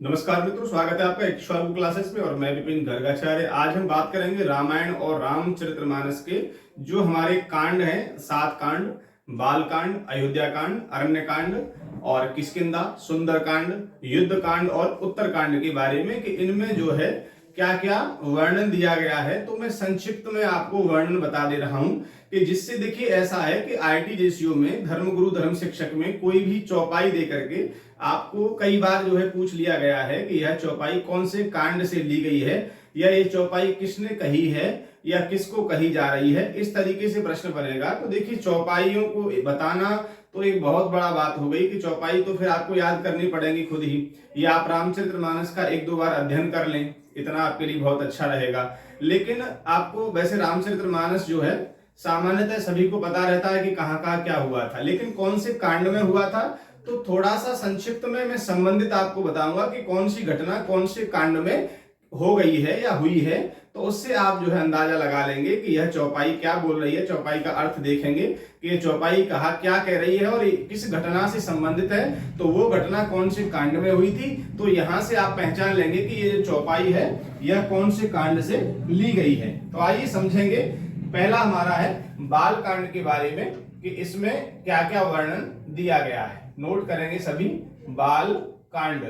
नमस्कार मित्रों, स्वागत है आपका इक्ष्वाकु क्लासेस में और मैं विपिन गर्गाचार्य। आज हम बात करेंगे रामायण और रामचरितमानस के जो हमारे कांड हैं, 7 कांड, बाल कांड, अयोध्या कांड, अरण्य कांड और किष्किंधा, सुंदर कांड, युद्ध कांड और उत्तर कांड के बारे में कि इनमें जो है क्या क्या वर्णन दिया गया है। तो मैं संक्षिप्त में आपको वर्णन बता दे रहा हूं कि जिससे देखिए ऐसा है कि आईटी जेसीओ में धर्मगुरु धर्म शिक्षक में कोई भी चौपाई दे करके आपको कई बार जो है पूछ लिया गया है कि यह चौपाई कौन से कांड से ली गई है या ये चौपाई किसने कही है या किसको कही जा रही है, इस तरीके से प्रश्न बनेगा। तो देखिए चौपाइयों को बताना तो एक बहुत बड़ा बात हो गई कि चौपाई तो फिर आपको याद करनी पड़ेगी खुद ही, या आप रामचरितमानस का 1-2 बार अध्ययन कर लें, इतना आपके लिए बहुत अच्छा रहेगा। लेकिन आपको वैसे रामचरितमानस जो है सामान्यतः सभी को पता रहता है कि कहाँ कहाँ क्या हुआ था, लेकिन कौन से कांड में हुआ था तो थोड़ा सा संक्षिप्त में मैं संबंधित आपको बताऊंगा कि कौन सी घटना कौन से कांड में हो गई है या हुई है। तो उससे आप जो है अंदाजा लगा लेंगे कि यह चौपाई क्या बोल रही है, चौपाई का अर्थ देखेंगे कि यह चौपाई कहा क्या कह रही है और किस घटना से संबंधित है, तो वो घटना कौन से कांड में हुई थी। तो यहां से आप पहचान लेंगे कि ये जो चौपाई है यह कौन से कांड से ली गई है। तो आइए समझेंगे। पहला हमारा है बाल कांड के बारे में कि इसमें क्या क्या वर्णन दिया गया है। नोट करेंगे सभी, बाल कांड।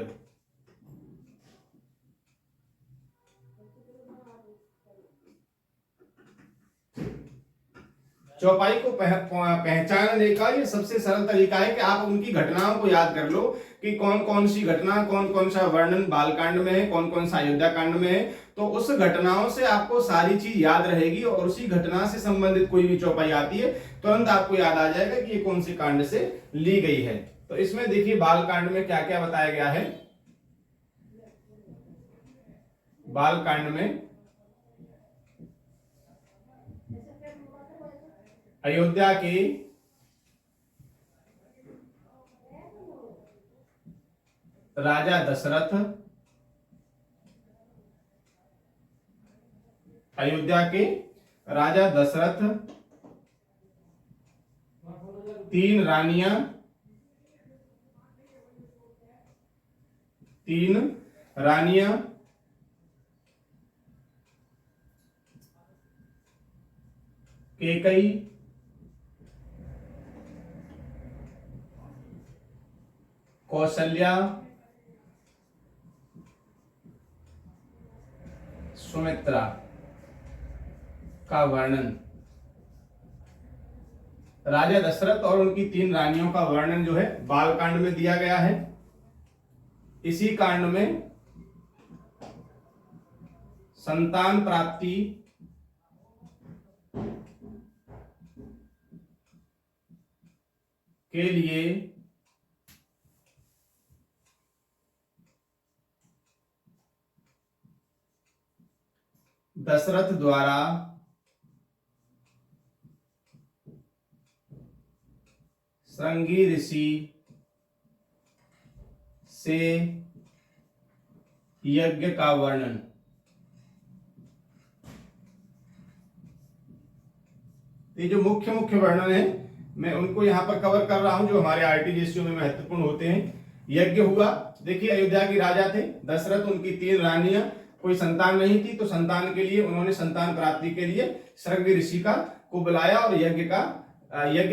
चौपाई को पहचानने का ये सबसे सरल तरीका है कि आप उनकी घटनाओं को याद कर लो कि कौन कौन सी घटना, कौन कौन सा वर्णन बाल कांड में है, कौन कौन सा अयोध्या कांड में है। तो उस घटनाओं से आपको सारी चीज याद रहेगी और उसी घटना से संबंधित कोई भी चौपाई आती है तुरंत आपको याद आ जाएगा कि ये कौन सी कांड से ली गई है। तो इसमें देखिए बाल कांड में क्या क्या बताया गया है। बाल कांड में अयोध्या के राजा दशरथ, अयोध्या के राजा दशरथ, 3 रानियां, 3 रानियां, कैकई, कौशल्या, सुमित्रा का वर्णन। राजा दशरथ और उनकी 3 रानियों का वर्णन जो है बाल कांड में दिया गया है। इसी कांड में संतान प्राप्ति के लिए दशरथ द्वारा श्रृंगी ऋषि से यज्ञ का वर्णन। ये जो मुख्य मुख्य वर्णन है मैं उनको यहां पर कवर कर रहा हूं जो हमारे आरटीजीएसयू में महत्वपूर्ण होते हैं। यज्ञ हुआ, देखिए अयोध्या के राजा थे दशरथ, उनकी 3 रानियां, कोई संतान नहीं थी तो संतान के लिए उन्होंने संतान प्राप्ति के लिए श्रृंगी ऋषि का को बुलाया और यज्ञ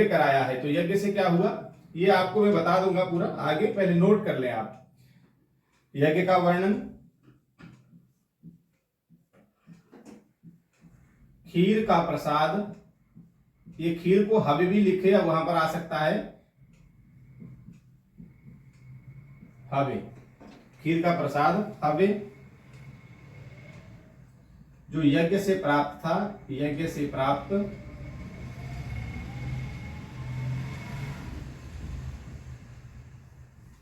कराया है। तो यज्ञ से क्या हुआ ये आपको मैं बता दूंगा पूरा आगे, पहले नोट कर लें आप। यज्ञ का वर्णन, खीर का प्रसाद, ये खीर को हव्य भी लिखे या वहां पर आ सकता है हव्य, खीर का प्रसाद हव्य, जो यज्ञ से प्राप्त था, यज्ञ से प्राप्त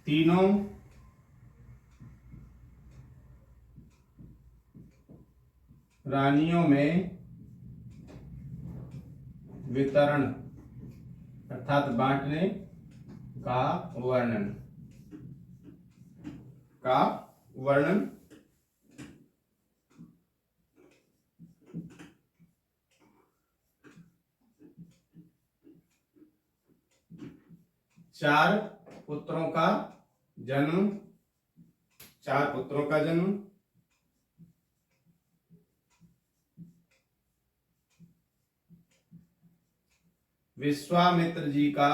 तीनों रानियों में वितरण अर्थात बांटने का वर्णन, का वर्णन। 4 पुत्रों का जन्म, 4 पुत्रों का जन्म। विश्वामित्र जी का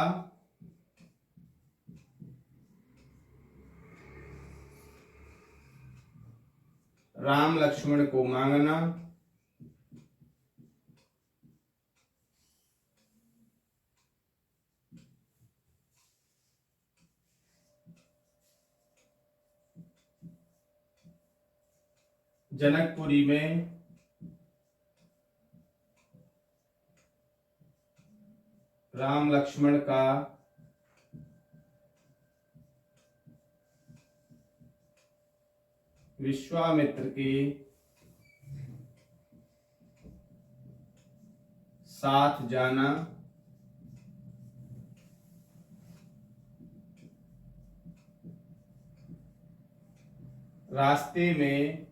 राम लक्ष्मण को मांगना। जनकपुरी में राम लक्ष्मण का विश्वामित्र के साथ जाना। रास्ते में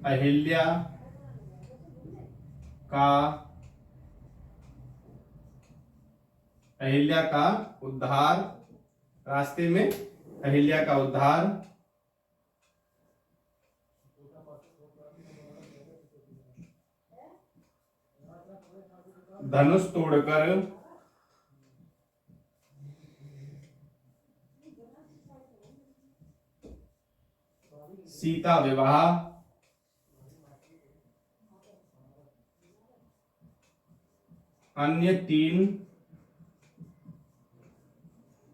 अहिल्या का उद्धार। रास्ते में अहिल्या का उद्धार। धनुष तोड़कर सीता विवाह। अन्य 3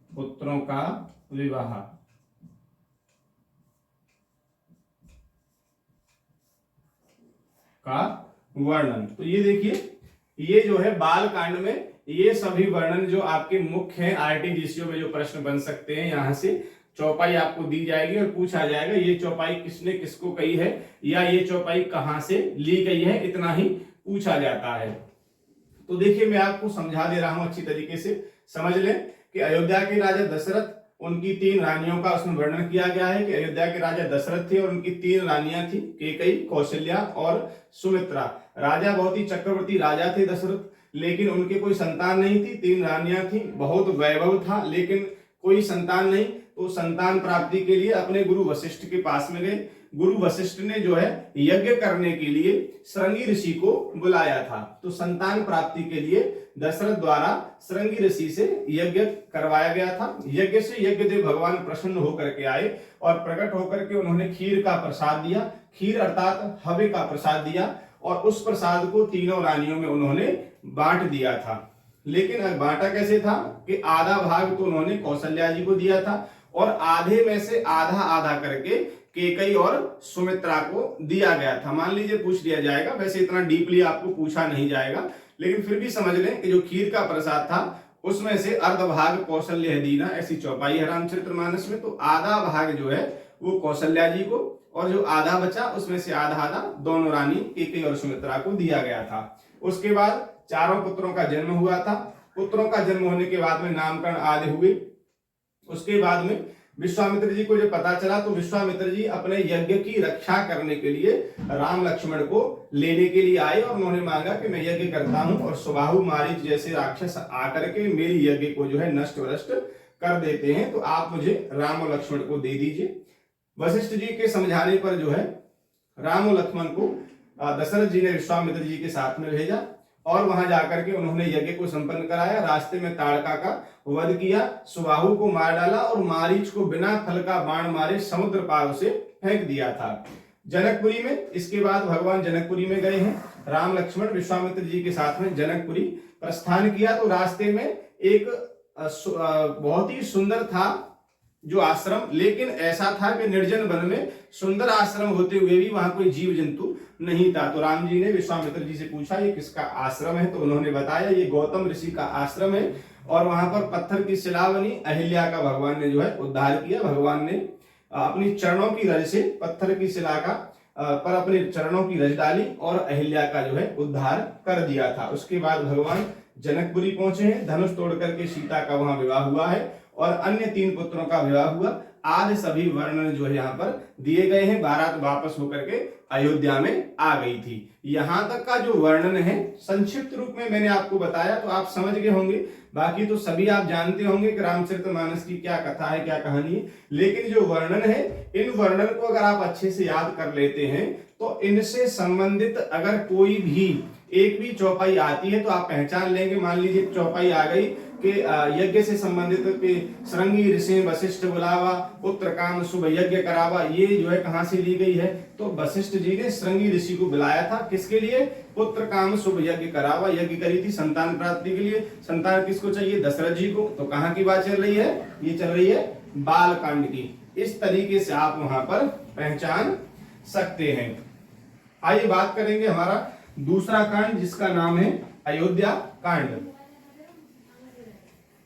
पुत्रों का विवाह। का वर्णन। तो ये देखिए, ये जो है बाल कांड में ये सभी वर्णन जो आपके मुख्य हैं, आरटीजीसीओ में जो प्रश्न बन सकते हैं, यहां से चौपाई आपको दी जाएगी और पूछा जाएगा ये चौपाई किसने किसको कही है या ये चौपाई कहां से ली गई है, इतना ही पूछा जाता है। तो देखिए, मैं आपको समझा दे रहा हूं, अच्छी तरीके से समझ लें कि अयोध्या के राजा दशरथ, उनकी 3 रानियों का उसमें वर्णन किया गया है कि अयोध्या के राजा दशरथ थे और उनकी 3 रानियां थी, कैकेयी, कौशल्या और सुमित्रा। राजा बहुत ही चक्रवर्ती राजा थे दशरथ, लेकिन उनके कोई संतान नहीं थी। 3 रानियां थी, बहुत वैभव था, लेकिन कोई संतान नहीं। तो संतान प्राप्ति के लिए अपने गुरु वशिष्ठ के पास में गए। गुरु वशिष्ठ ने जो है यज्ञ करने के लिए श्रृंगी ऋषि को बुलाया था। तो संतान प्राप्ति के लिए दशरथ द्वारा श्रृंगी ऋषि से यज्ञ करवाया गया था। यज्ञ से यज्ञदेव भगवान प्रसन्न होकर के आए और प्रकट होकर के उन्होंने खीर का प्रसाद दिया। खीर अर्थात हव्य का प्रसाद दिया और उस प्रसाद को तीनों रानियों में उन्होंने बांट दिया था। लेकिन बांटा कैसे था कि आधा भाग तो उन्होंने कौशल्या जी को दिया था और आधे में से आधा आधा करके कैकेयी और सुमित्रा को दिया गया था। मान लीजिए पूछ दिया जाएगा, वैसे इतना डीपली आपको पूछा नहीं जाएगा, लेकिन फिर भी समझ लें कि जो खीर का प्रसाद था उसमें से अर्ध भाग कौशल्या दीना, ऐसी चौपाई है रामचरितमानस में। तो आधा भाग जो है वो कौशल्या जी को और जो आधा बचा उसमें से आधा आधा दोनों रानी कैकेयी और सुमित्रा को दिया गया था। उसके बाद 4 पुत्रों का जन्म हुआ था। पुत्रों का जन्म होने के बाद में नामकरण आदि हुए। उसके बाद में विश्वामित्र जी को जब पता चला तो विश्वामित्र जी अपने यज्ञ की रक्षा करने के लिए राम लक्ष्मण को लेने के लिए आए और उन्होंने मांगा कि मैं यज्ञ करता हूं और सुबाहु मारीच जैसे राक्षस आकर के मेरी यज्ञ को जो है नष्ट भ्रष्ट कर देते हैं, तो आप मुझे राम और लक्ष्मण को दे दीजिए। वशिष्ठ जी के समझाने पर जो है राम और लक्ष्मण को दशरथ जी ने विश्वामित्र जी के साथ में भेजा और वहां जाकर के उन्होंने यज्ञ को संपन्न कराया। रास्ते में ताड़का का वध किया, सुबाहु को मार डाला और मारीच को बिना फल का बाण मारे समुद्र पार से फेंक दिया था। जनकपुरी में इसके बाद भगवान जनकपुरी में गए हैं। राम लक्ष्मण विश्वामित्र जी के साथ में जनकपुरी प्रस्थान किया। तो रास्ते में एक बहुत ही सुंदर था जो आश्रम, लेकिन ऐसा था कि निर्जन वन में सुंदर आश्रम होते हुए भी वहां कोई जीव जंतु नहीं था। तो राम जी ने विश्वामित्र जी से पूछा ये किसका आश्रम है, तो उन्होंने बताया ये गौतम ऋषि का आश्रम है और वहां पर पत्थर की शिला बनी। अहिल्या का भगवान ने जो है उद्धार किया। भगवान ने अपनी चरणों की रज से पत्थर की शिला का पर अपने चरणों की रज डाली और अहिल्या का जो है उद्धार कर दिया था। उसके बाद भगवान जनकपुरी पहुंचे हैं। धनुष तोड़ करके सीता का वहां विवाह हुआ है और अन्य 3 पुत्रों का विवाह हुआ। आज सभी वर्णन जो है यहाँ पर दिए गए हैं। बारात वापस होकर के अयोध्या में आ गई थी। यहां तक का जो वर्णन है संक्षिप्त रूप में मैंने आपको बताया, तो आप समझ गए होंगे। बाकी तो सभी आप जानते होंगे कि रामचरितमानस की क्या कथा है, क्या कहानी है, लेकिन जो वर्णन है, इन वर्णन को अगर आप अच्छे से याद कर लेते हैं तो इनसे संबंधित अगर कोई भी एक भी चौपाई आती है तो आप पहचान लेंगे। मान लीजिए चौपाई आ गई कि यज्ञ से संबंधित श्रृंगी ऋषि वशिष्ठ बुलावा, पुत्र काम शुभ यज्ञ करावा, ये जो है कहां से ली गई है, तो वशिष्ठ जी ने श्रृंगी ऋषि को बुलाया था, किसके लिए, पुत्र काम शुभ यज्ञ करावा, यज्ञ करी थी संतान प्राप्ति के लिए। संतान किसको चाहिए, दशरथ जी को। तो कहां की बात चल रही है, ये चल रही है बाल कांड की। इस तरीके से आप वहां पर पहचान सकते हैं। आइए बात करेंगे हमारा दूसरा कांड, जिसका नाम है अयोध्या कांड।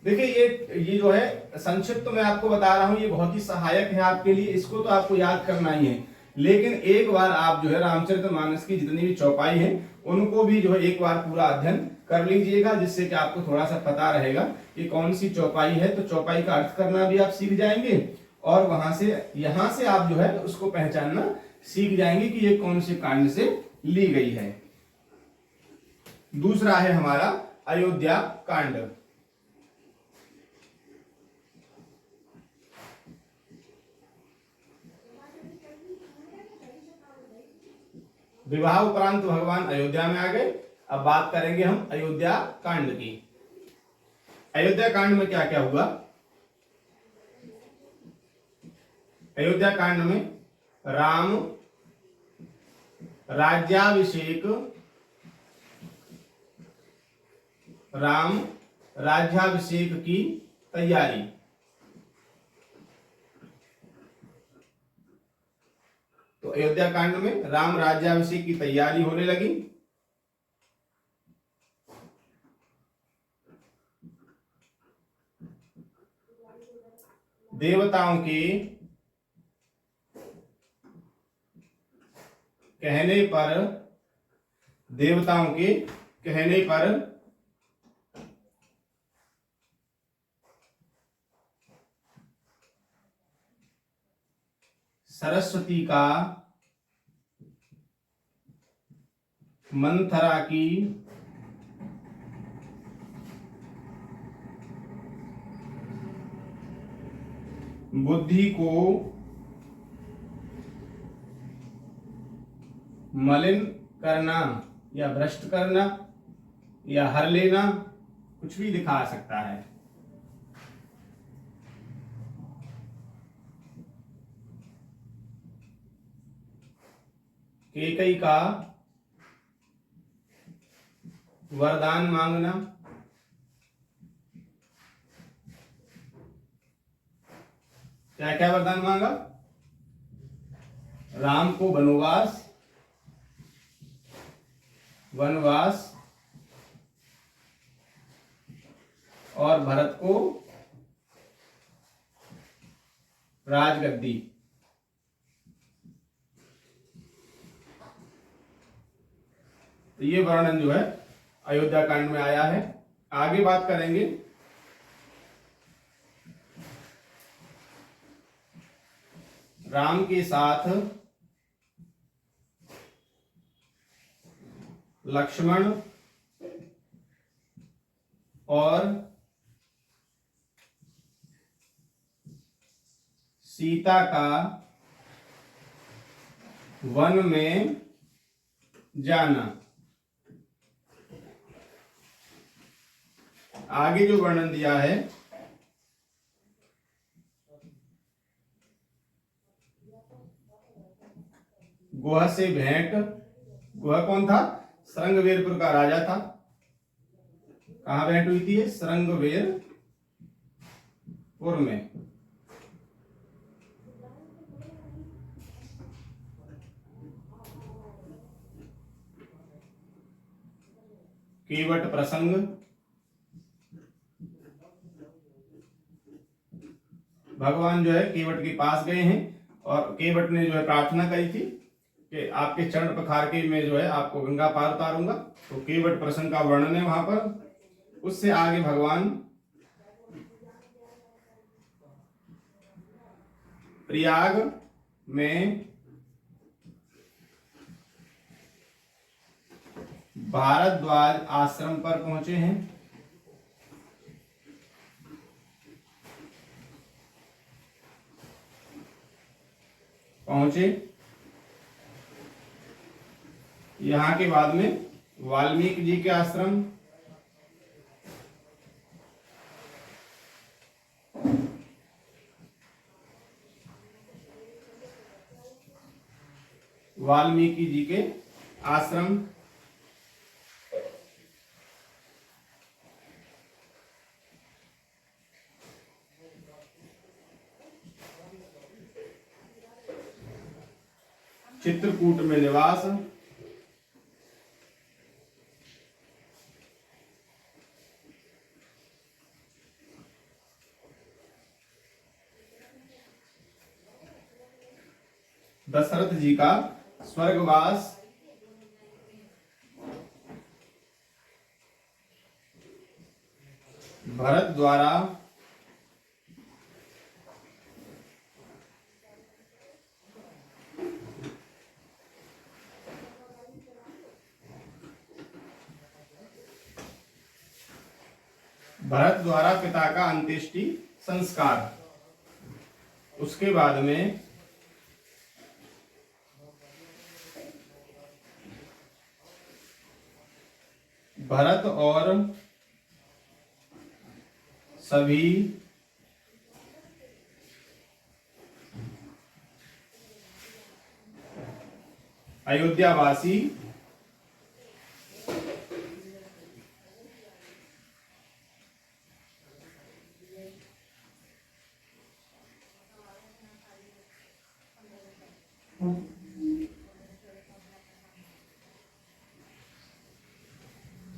देखिए ये जो है संक्षिप्त तो मैं आपको बता रहा हूं, ये बहुत ही सहायक है आपके लिए, इसको तो आपको याद करना ही है। लेकिन एक बार आप जो है रामचरितमानस की जितनी भी चौपाई है उनको भी जो है एक बार पूरा अध्ययन कर लीजिएगा, जिससे कि आपको थोड़ा सा पता रहेगा कि कौन सी चौपाई है। तो चौपाई का अर्थ करना भी आप सीख जाएंगे और वहां से यहां से आप जो है उसको पहचानना सीख जाएंगे कि ये कौन से कांड से ली गई है। दूसरा है हमारा अयोध्या कांड। विवाह उपरांत भगवान अयोध्या में आ गए। अब बात करेंगे हम अयोध्या कांड की। अयोध्या कांड में क्या क्या हुआ। अयोध्या कांड में राम राज्याभिषेक, राम राज्याभिषेक की तैयारी। तो अयोध्या कांड में राम राज्याभिषेक की तैयारी होने लगी। देवताओं के कहने पर, देवताओं के कहने पर सरस्वती का मंथरा की बुद्धि को मलिन करना या भ्रष्ट करना या हर लेना, कुछ भी दिखा सकता है। कैकई का वरदान मांगना, क्या क्या वरदान मांगा, राम को वनवास, वनवास और भरत को राजगद्दी। तो ये वर्णन जो है अयोध्या कांड में आया है। आगे बात करेंगे राम के साथ लक्ष्मण और सीता का वन में जाना। आगे जो वर्णन दिया है, गुहा से भेंट। गुहा कौन था, श्रृंगवेरपुर का राजा था। कहां भेंट हुई थी, श्रृंगवेरपुर में। केवट प्रसंग, भगवान जो है केवट के पास गए हैं और केवट ने जो है प्रार्थना करी थी कि आपके चरण पखार के मैं जो है आपको गंगा पार उतारूंगा। तो केवट प्रसंग का वर्णन है वहां पर। उससे आगे भगवान प्रयाग में भारद्वाज आश्रम पर पहुंचे हैं। पहुंचे, यहां के बाद में वाल्मीकि जी के आश्रम, वाल्मीकि जी के आश्रम, चित्रकूट में निवास, दशरथ जी का स्वर्गवास, भरत द्वारा पिता का अंत्येष्टि संस्कार। उसके बाद में भरत और सभी अयोध्यावासी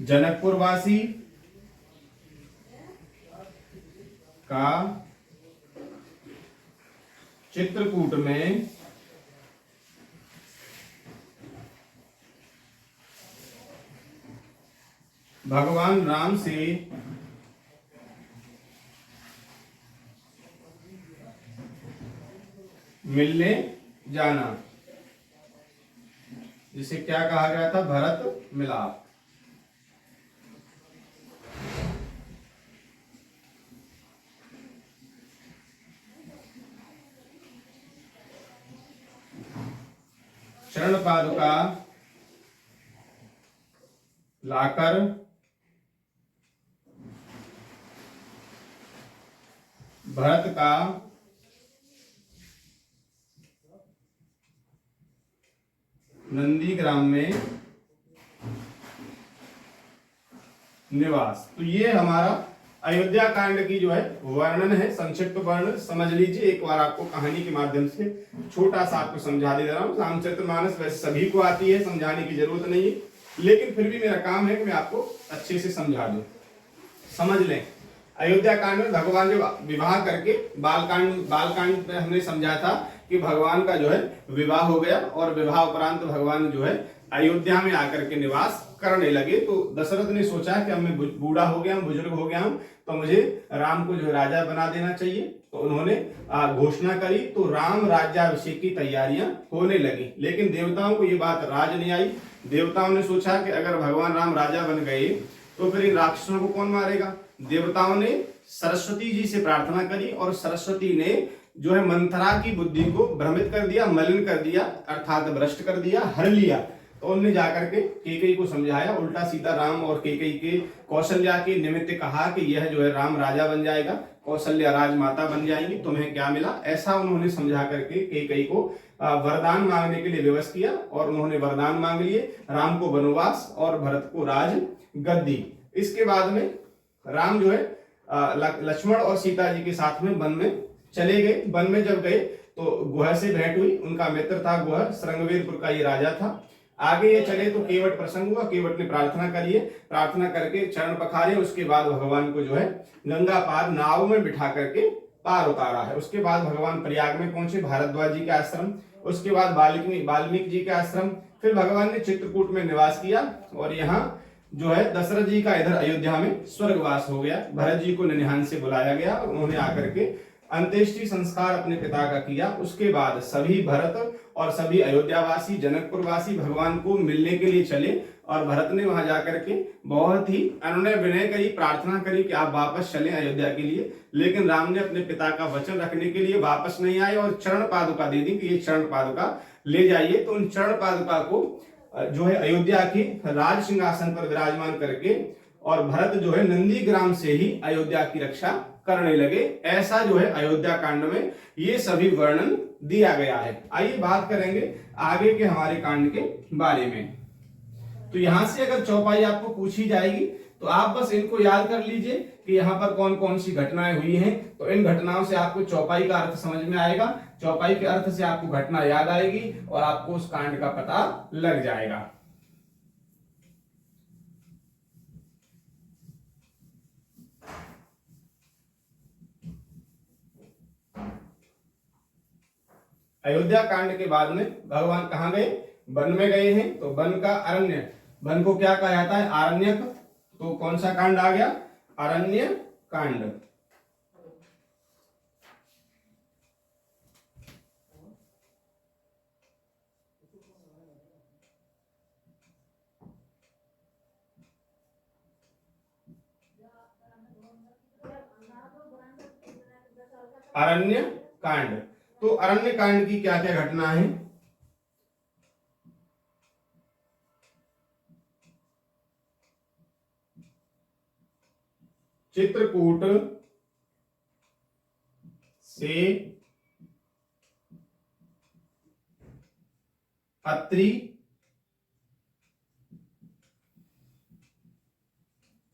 जनकपुरवासी का चित्रकूट में भगवान राम से मिलने जाना, जिसे क्या कहा गया था, भरत मिलाप। चरण पादुका लाकर भरत का नंदीग्राम में निवास। तो ये हमारा अयोध्या कांड की जो है वर्णन है, संक्षिप्त वर्णन समझ लीजिए। एक बार आपको कहानी के माध्यम से छोटा सा आपको समझा दे रहा हूँ। रामचरितमानस वैसे सभी को आती है, समझाने की जरूरत नहीं है, लेकिन फिर भी मेरा काम है कि मैं आपको अच्छे से समझा दूं, समझ लें। अयोध्या कांड में भगवान जो विवाह करके बालकांड में हमने समझा था कि भगवान का जो है विवाह हो गया और विवाह उपरांत भगवान जो है अयोध्या में आकर के निवास करने लगे। तो दशरथ ने सोचा कि अब मैं बूढ़ा हो गया हूं, बुजुर्ग हो गया हूं, तो मुझे राम को जो है राजा बना देना चाहिए। तो उन्होंने घोषणा करी, तो राम राज्याभिषेक की तैयारियां होने लगी। लेकिन देवताओं को ये बात राज नहीं आई। देवताओं ने सोचा कि अगर भगवान राम राजा बन गए तो फिर इन राक्षसों को कौन मारेगा। देवताओं ने सरस्वती जी से प्रार्थना करी और सरस्वती ने जो है मंथरा की बुद्धि को भ्रमित कर दिया, मलिन कर दिया, अर्थात भ्रष्ट कर दिया, हर लिया। तो उन्होंने जाकर के कैकेयी को समझाया, उल्टा सीधा राम और कैकेयी के कौशल्या के निमित्त कहा कि यह जो है राम राजा बन जाएगा, कौशल्या राजमाता बन जाएंगी, तुम्हें क्या मिला। ऐसा उन्होंने समझा करके कैकेयी को वरदान मांगने के लिए विवश किया और उन्होंने वरदान मांग लिए, राम को वनवास और भरत को राज गद्दी। इसके बाद में राम जो है लक्ष्मण और सीता जी के साथ में वन में चले गए। वन में जब गए तो गुह से भेंट हुई। उनका मित्र था गुह, श्रृंगवीरपुर का ये राजा था। आगे ये चले तो केवट प्रसंग हुआ। केवट ने प्रार्थना करी, प्रार्थना करके चरण पखारे। उसके बाद भगवान को जो है गंगा पार नाव में बिठा करके पार उतारा है। उसके बाद भगवान प्रयाग में पहुंचे, भारद्वाज जी के आश्रम। उसके बाद वाल्मीकि जी के आश्रम। फिर भगवान ने चित्रकूट में निवास किया और यहाँ जो है दशरथ जी का इधर अयोध्या में स्वर्गवास हो गया। भरत जी को ननिहाल से बुलाया गया, उन्होंने आकर के अंत्येष्टि संस्कार अपने पिता का किया। उसके बाद सभी भरत और सभी अयोध्यावासी, जनकपुरवासी भगवान को मिलने के लिए चले और भरत ने वहां जाकर के बहुत ही अनुनय विनय करी, प्रार्थना करी कि आप वापस चलें अयोध्या के लिए। लेकिन राम ने अपने पिता का वचन रखने के लिए वापस नहीं आए और चरण पादुका दे दी कि ये चरण पादुका ले जाइए। तो उन चरण पादुका को जो है अयोध्या के राज सिंहासन पर विराजमान करके और भरत जो है नंदीग्राम से ही अयोध्या की रक्षा करने लगे। ऐसा जो है अयोध्या कांड में ये सभी वर्णन दिया गया है। आइए बात करेंगे आगे के हमारे कांड के बारे में। तो यहां से अगर चौपाई आपको पूछी जाएगी तो आप बस इनको याद कर लीजिए कि यहाँ पर कौन कौन सी घटनाएं हुई हैं। तो इन घटनाओं से आपको चौपाई का अर्थ समझ में आएगा, चौपाई के अर्थ से आपको घटना याद आएगी और आपको उस कांड का पता लग जाएगा। अयोध्या कांड के बाद में भगवान कहाँ गए? वन में गए हैं। तो वन का अरण्य, वन को क्या कहा जाता है? आरण्यक। तो कौन सा कांड आ गया? अरण्य कांड। अरण्य कांड। तो अरण्य कांड की क्या क्या घटना है? चित्रकूट से अत्रि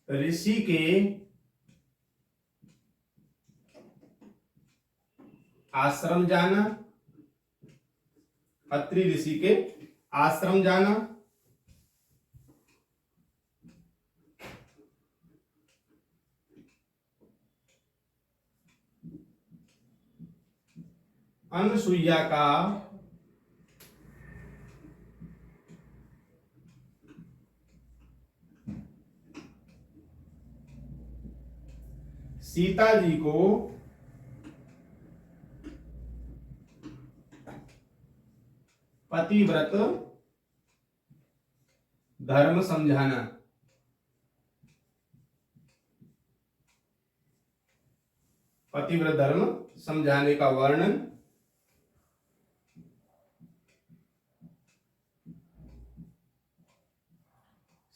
ऋषि के आश्रम जाना, अत्रि ऋषि के आश्रम जाना, अनसुईया का सीता जी को पतिव्रत धर्म समझाना। पतिव्रत धर्म समझाने का वर्णन।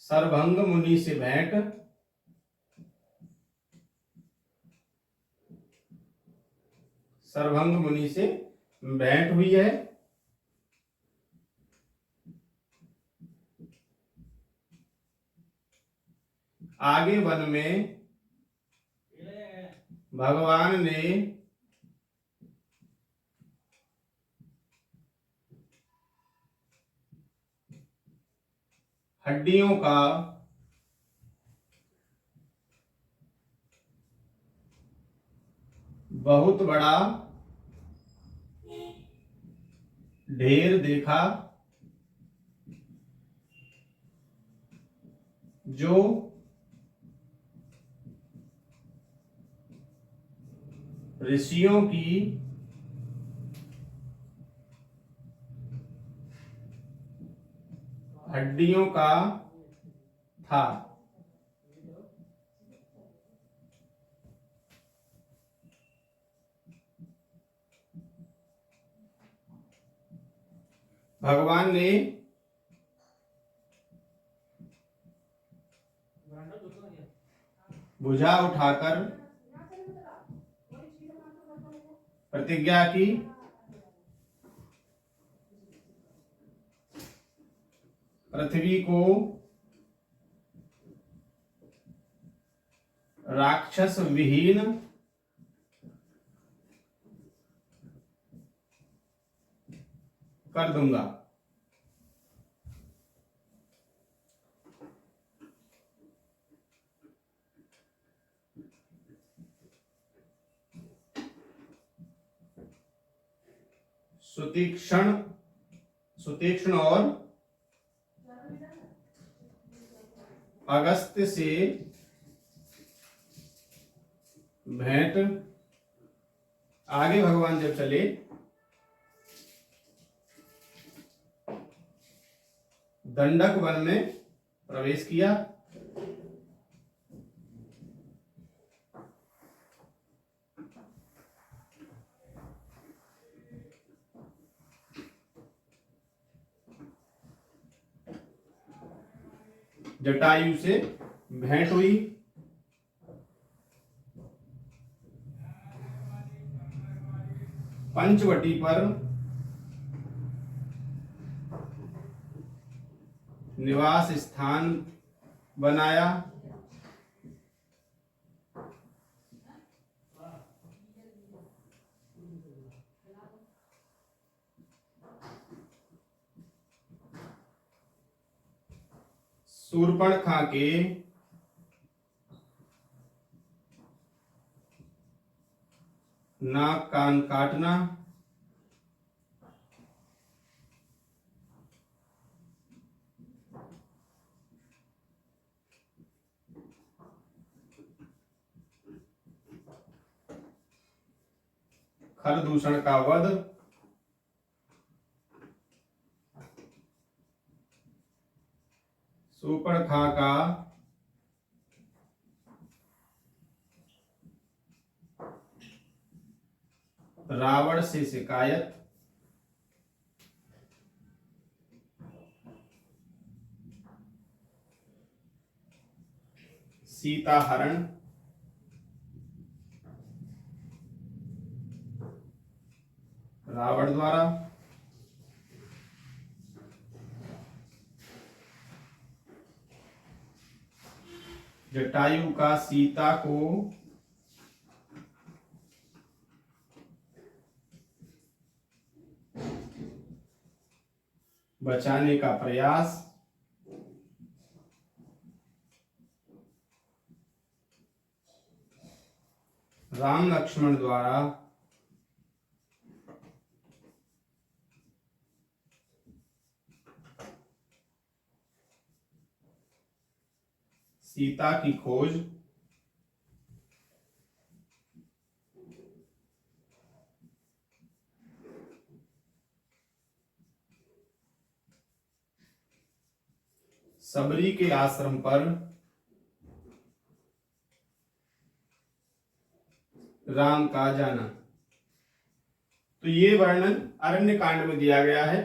सर्वभंग मुनि से भेंट, सर्वभंग मुनि से भेंट हुई है। आगे वन में भगवान ने हड्डियों का बहुत बड़ा ढेर देखा जो ऋषियों की हड्डियों का था। भगवान ने भुजा उठाकर प्रतिज्ञा की पृथ्वी को राक्षस विहीन कर दूंगा। सुतीक्ष्ण, सुतीक्ष्ण और अगस्त्य से भेंट। आगे भगवान जब चले दंडक वन में प्रवेश किया। जटायु से भेंट हुई। पंचवटी पर निवास स्थान बनाया। शूर्पणखा के नाक कान काटना। खरदूषण का वध। शूर्पणखा का रावण से शिकायत। सीता हरण। रावण द्वारा। जटायु का सीता को बचाने का प्रयास। राम लक्ष्मण द्वारा सीता की खोज। सबरी के आश्रम पर राम का जाना। तो ये वर्णन अरण्य कांड में दिया गया है।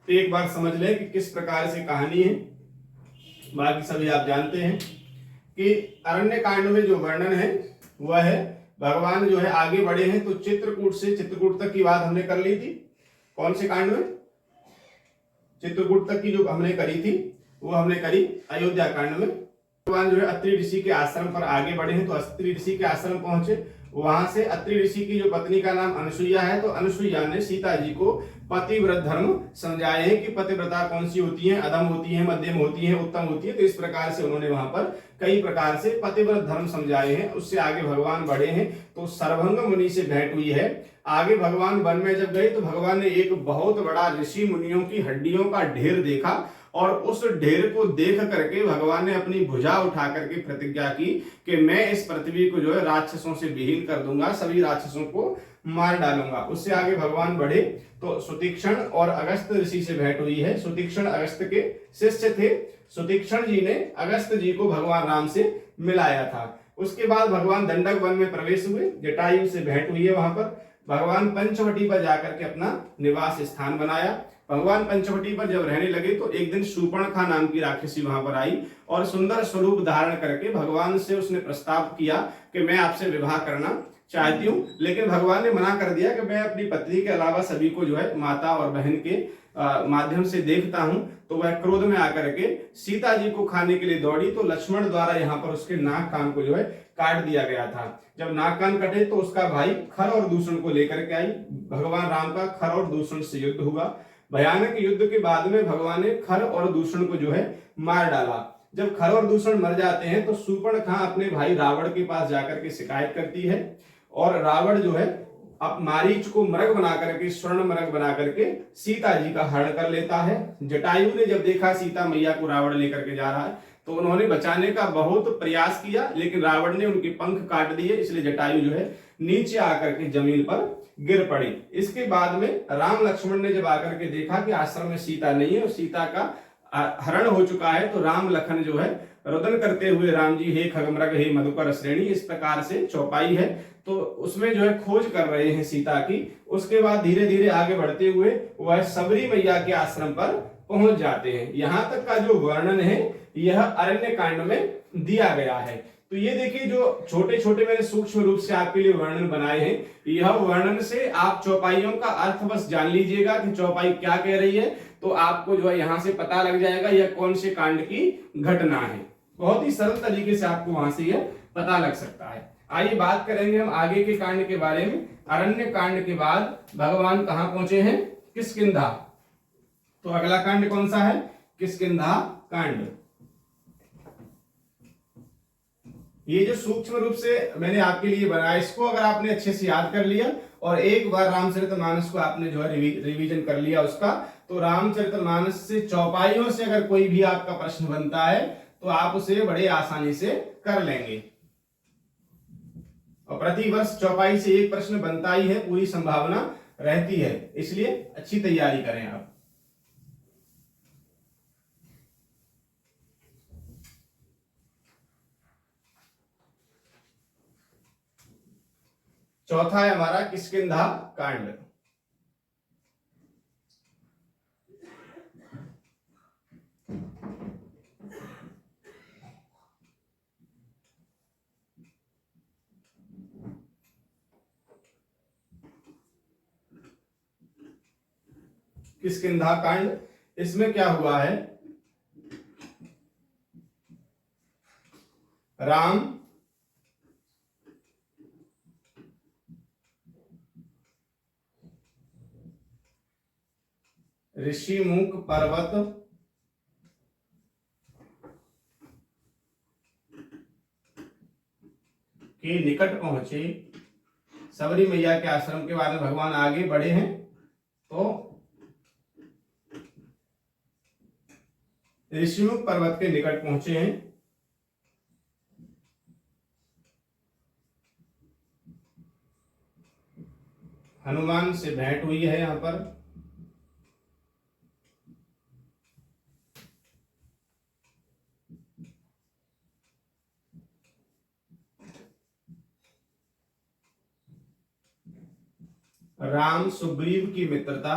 तो एक बार समझ लें कि किस प्रकार से कहानी है, बाकी सभी आप जानते हैं कि अरण्य कांड में जो वर्णन है वह है भगवान जो है आगे बढ़े हैं। तो चित्रकूट से चित्रकूट तक की बात हमने कर ली थी। कौन से कांड में? चित्रकूट तक की जो हमने करी थी वो हमने करी अयोध्या कांड में। भगवान जो है अत्रि ऋषि के आश्रम पर आगे बढ़े हैं। तो अत्रि ऋषि के आश्रम पहुंचे। वहां से अत्रि ऋषि की जो पत्नी का नाम अनुसुईया है, तो अनुसुईया ने सीता जी को पतिव्रत धर्म समझाए हैं कि पतिव्रता कौन सी होती है, अधम होती है, मध्यम होती है, उत्तम होती है। तो इस प्रकार से उन्होंने वहां पर कई प्रकार से पतिव्रत धर्म समझाए हैं। उससे आगे भगवान बढ़े हैं। तो सर्वभंग मुनि से भेंट हुई है। आगे भगवान वन में जब गए तो भगवान ने एक बहुत बड़ा ऋषि मुनियों की हड्डियों का ढेर देखा और उस ढेर को देख करके भगवान ने अपनी भुजा उठा करके प्रतिज्ञा की कि मैं इस पृथ्वी को जो है राक्षसों से विहीन कर दूंगा, सभी राक्षसों को मार डालूंगा। उससे आगे भगवान बढ़े तो सुतीक्षण और अगस्त ऋषि से भेंट हुई है। सुतीक्षण अगस्त के शिष्य थे। सुतीक्षण जी ने अगस्त जी को भगवान राम से मिलाया था। उसके बाद भगवान दंडक वन में प्रवेश हुए। जटायु से भेंट हुई है। वहां पर भगवान पंचवटी पर जाकर के अपना निवास स्थान बनाया। भगवान पंचवटी पर जब रहने लगे तो एक दिन शूर्पणखा नाम की राक्षसी वहां पर आई और सुंदर स्वरूप धारण करके भगवान से उसने प्रस्ताव किया कि मैं आपसे विवाह करना चाहती हूँ। लेकिन भगवान ने मना कर दिया कि मैं अपनी पत्नी के अलावा सभी को जो है माता और बहन के माध्यम से देखता हूं। तो वह क्रोध में आकर के सीता जी को खाने के लिए दौड़ी। तो लक्ष्मण द्वारा यहाँ पर उसके नाक कान को जो है काट दिया गया था। जब नाक कान कटे तो उसका भाई खर और दूषण को लेकर के आई। भगवान राम का खर और दूषण से युद्ध हुआ। भयानक युद्ध के बाद में भगवान ने खर और दूषण को जो है मार डाला। जब खर और दूषण मर जाते हैं तो शूर्पणखा अपने भाई रावण के पास जाकर के शिकायत करती है और रावण जो है अब मारीच को मृग बना करके, स्वर्ण मृग बना करके सीता जी का हरण कर लेता है। जटायु ने जब देखा सीता मैया को रावण लेकर के जा रहा है तो उन्होंने बचाने का बहुत प्रयास किया, लेकिन रावण ने उनके पंख काट दिए। इसलिए जटायु जो है नीचे आकर के जमीन पर गिर पड़ी। इसके बाद में राम लक्ष्मण ने जब आकर के देखा कि आश्रम में सीता नहीं है और सीता का हरण हो चुका है, तो राम लखन जो है रोदन करते हुए राम जी हे खगमृग हे मधुकर श्रेणी, इस प्रकार से चौपाई है। तो उसमें जो है खोज कर रहे हैं सीता की। उसके बाद धीरे धीरे आगे बढ़ते हुए वह सबरी मैया के आश्रम पर पहुंच जाते हैं। यहां तक का जो वर्णन है यह अरण्य कांड में दिया गया है। तो ये देखिए जो छोटे छोटे मैंने सूक्ष्म रूप से आपके लिए वर्णन बनाए हैं, यह वर्णन से आप चौपाइयों का अर्थ बस जान लीजिएगा कि चौपाई क्या कह रही है, तो आपको जो है यहां से पता लग जाएगा यह कौन से कांड की घटना है। बहुत ही सरल तरीके से आपको वहां से यह पता लग सकता है। आइए बात करेंगे हम आगे के कांड के बारे में। अरण्य कांड के बाद भगवान कहां पहुंचे हैं? किष्किंधा। तो अगला कांड कौन सा है? किष्किंधा कांड। ये जो सूक्ष्म रूप से मैंने आपके लिए बनाया, इसको अगर आपने अच्छे से याद कर लिया और एक बार रामचरितमानस को आपने जो है रिवीजन कर लिया उसका, तो रामचरितमानस से चौपाइयों से अगर कोई भी आपका प्रश्न बनता है तो आप उसे बड़े आसानी से कर लेंगे। और प्रति वर्ष चौपाई से एक प्रश्न बनता ही है, पूरी संभावना रहती है, इसलिए अच्छी तैयारी करें आप। चौथा है हमारा किष्किंधा कांड। किष्किंधा कांड, इसमें क्या हुआ है? राम ऋषिमुख पर्वत के निकट पहुंचे। सबरी मैया के आश्रम के बाद में भगवान आगे बढ़े हैं, तो ऋषिमुख पर्वत के निकट पहुंचे हैं। हनुमान से भेंट हुई है यहां पर। राम सुग्रीव की मित्रता,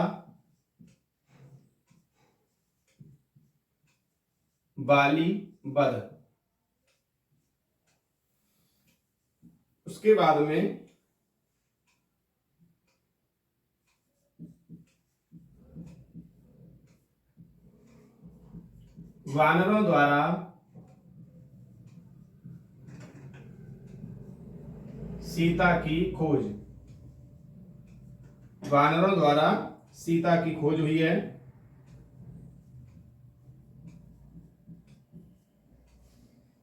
बाली वध। उसके बाद में वानरों द्वारा सीता की खोज। वानरों द्वारा सीता की खोज हुई है।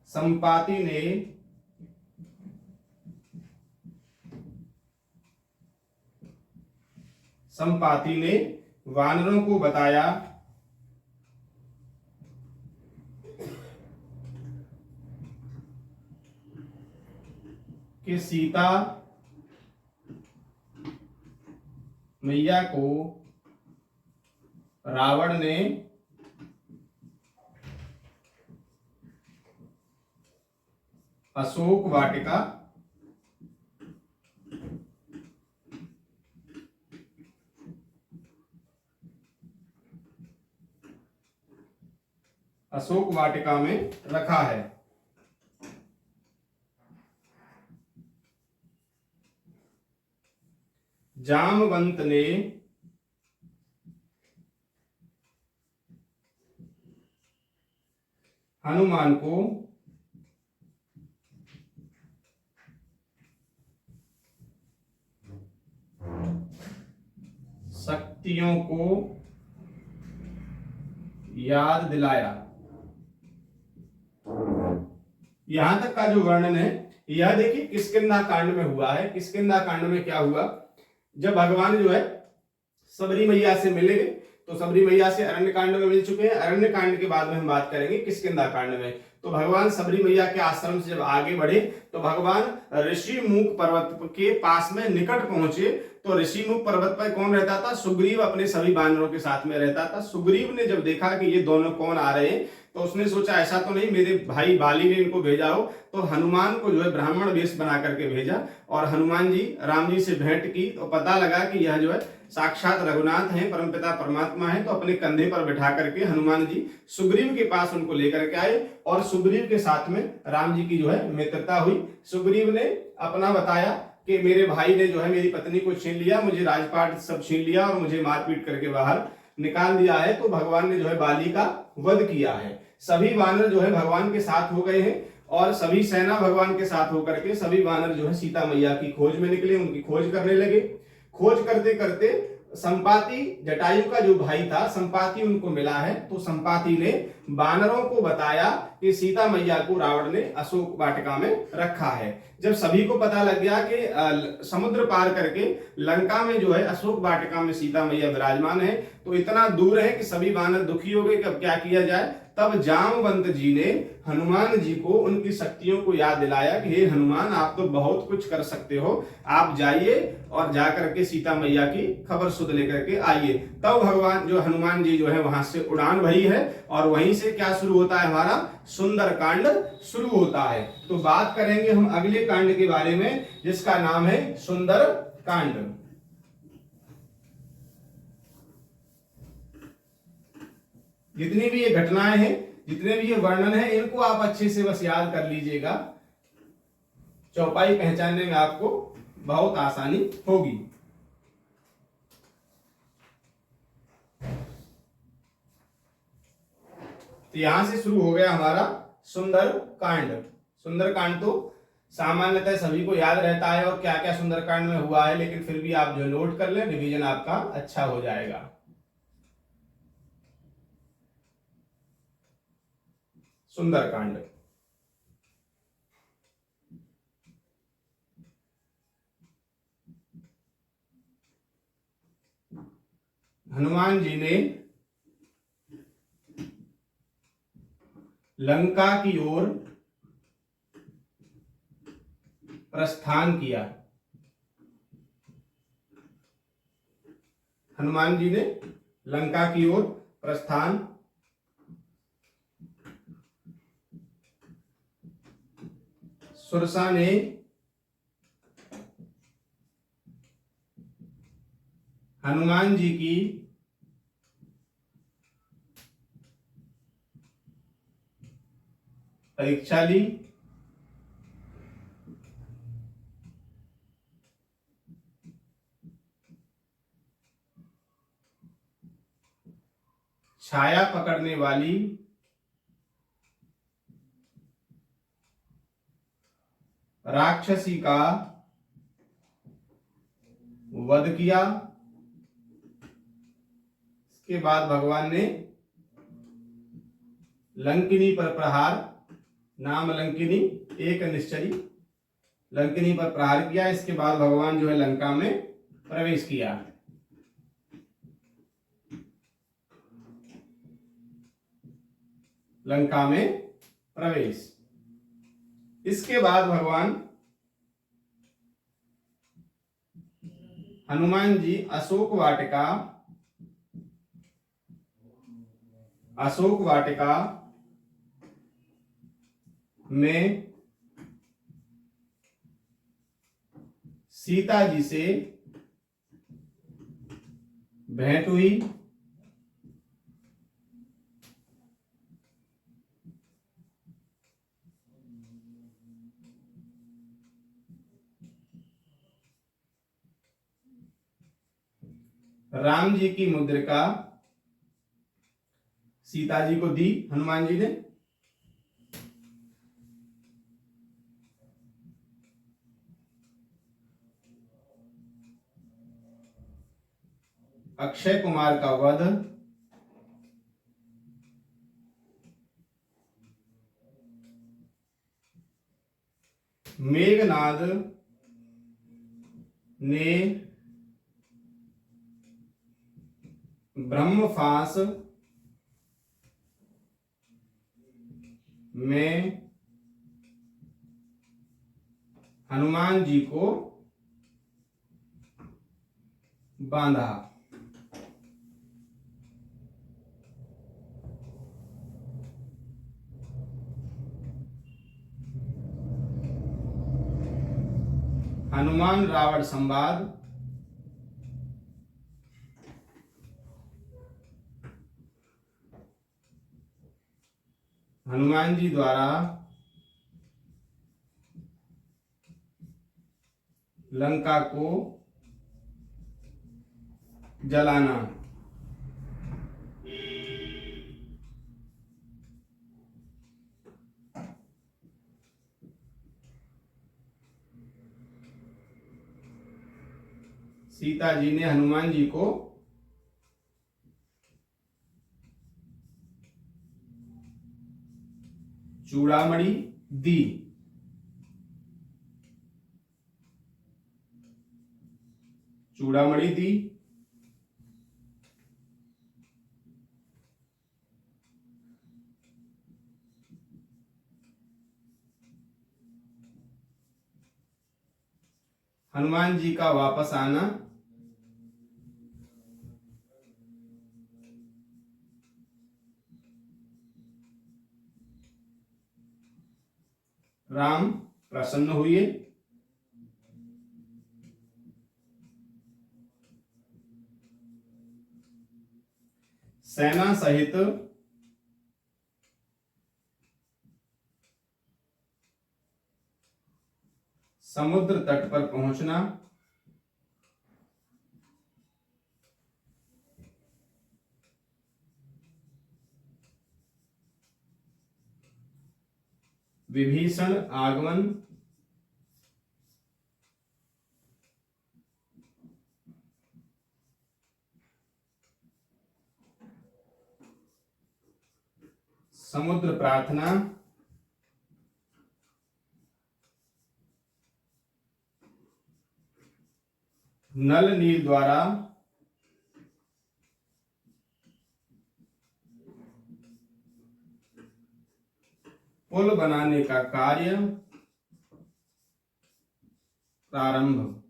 संपाति ने वानरों को बताया कि सीता मैया को रावण ने अशोक वाटिका में रखा है। जामवंत ने हनुमान को शक्तियों को याद दिलाया। यहां तक का जो वर्णन है यह देखिए किष्किंधा कांड में हुआ है। किष्किंधा कांड में क्या हुआ? जब भगवान जो है सबरी मैया से मिले तो सबरी मैया से अरण्य कांड में मिल चुके हैं। अरण्य कांड के बाद में हम बात करेंगे किष्किंधा कांड में। तो भगवान सबरी मैया के आश्रम से जब आगे बढ़े तो भगवान ऋषि मुख पर्वत के पास में निकट पहुंचे। तो ऋषि मुख पर्वत पर कौन रहता था? सुग्रीव अपने सभी वानरों के साथ में रहता था। सुग्रीव ने जब देखा कि ये दोनों कौन आ रहे हैं तो उसने सोचा ऐसा तो नहीं मेरे भाई बाली ने इनको भेजा हो। तो हनुमान को जो है ब्राह्मण वेश बना करके भेजा और हनुमान जी राम जी से भेंट की तो पता लगा कि यह जो है साक्षात रघुनाथ हैं, परमपिता परमात्मा है। तो अपने कंधे पर बैठा करके हनुमान जी सुग्रीव के पास उनको लेकर के आए और सुग्रीव के साथ में राम जी की जो है मित्रता हुई। सुग्रीव ने अपना बताया कि मेरे भाई ने जो है मेरी पत्नी को छीन लिया, मुझे राजपाट सब छीन लिया और मुझे मारपीट करके बाहर निकाल दिया है। तो भगवान ने जो है बाली का वध किया है। सभी वानर जो है भगवान के साथ हो गए हैं और सभी सेना भगवान के साथ होकर के सभी वानर जो है सीता मैया की खोज में निकले, उनकी खोज करने लगे। खोज करते करते संपाति जटायु का जो भाई था संपाति उनको मिला है। तो संपाति ने वानरों को बताया कि सीता मैया को रावण ने अशोक वाटिका में रखा है। जब सभी को पता लग गया कि समुद्र पार करके लंका में जो है अशोक वाटिका में सीता मैया विराजमान है तो इतना दूर है कि सभी वानर दुखी हो गए कि अब क्या किया जाए। तब जामवंत जी ने हनुमान जी को उनकी शक्तियों को याद दिलाया कि हे हनुमान आप तो बहुत कुछ कर सकते हो, आप जाइए और जाकर के सीता मैया की खबर सुध लेकर के आइए। तब भगवान जो हनुमान जी जो है वहां से उड़ान भरी है और वहीं से क्या शुरू होता है? हमारा सुंदर कांड शुरू होता है। तो बात करेंगे हम अगले कांड के बारे में जिसका नाम है सुंदर कांड। जितनी भी ये घटनाएं हैं, जितने भी ये वर्णन है, इनको आप अच्छे से बस याद कर लीजिएगा। चौपाई पहचानने में आपको बहुत आसानी होगी। तो यहां से शुरू हो गया हमारा सुंदर कांड। सुंदर कांड तो सामान्यतः सभी को याद रहता है और क्या क्या सुंदर कांड में हुआ है, लेकिन फिर भी आप जो नोट कर लें, रिवीजन आपका अच्छा हो जाएगा। सुंदरकांड। हनुमान जी ने लंका की ओर प्रस्थान किया। हनुमान जी ने लंका की ओर प्रस्थान सुरसा ने हनुमान जी की परीक्षा ली। छाया पकड़ने वाली राक्षसी का वध किया। इसके बाद भगवान ने लंकिनी पर प्रहार, नाम लंकिनी एक निश्चरी, लंकिनी पर प्रहार किया। इसके बाद भगवान जो है लंका में प्रवेश किया। लंका में प्रवेश। इसके बाद भगवान हनुमान जी अशोक वाटिका में सीता जी से भेंट हुई। राम जी की मुद्रिका सीता जी को दी हनुमान जी ने। अक्षय कुमार का वध, मेघनाद ने ब्रह्मफास में हनुमान जी को बांधा। हनुमान रावण संवाद हनुमान जी द्वारा लंका को जलाना। सीता जी ने हनुमान जी को चूड़ामणि दी। चूड़ामणि दी। हनुमान जी का वापस आना। राम प्रसन्न हुए। सेना सहित समुद्र तट पर पहुंचना। विभीषण आगमन। समुद्र प्रार्थना। नल नीर द्वारा पुल बनाने का कार्य प्रारंभ।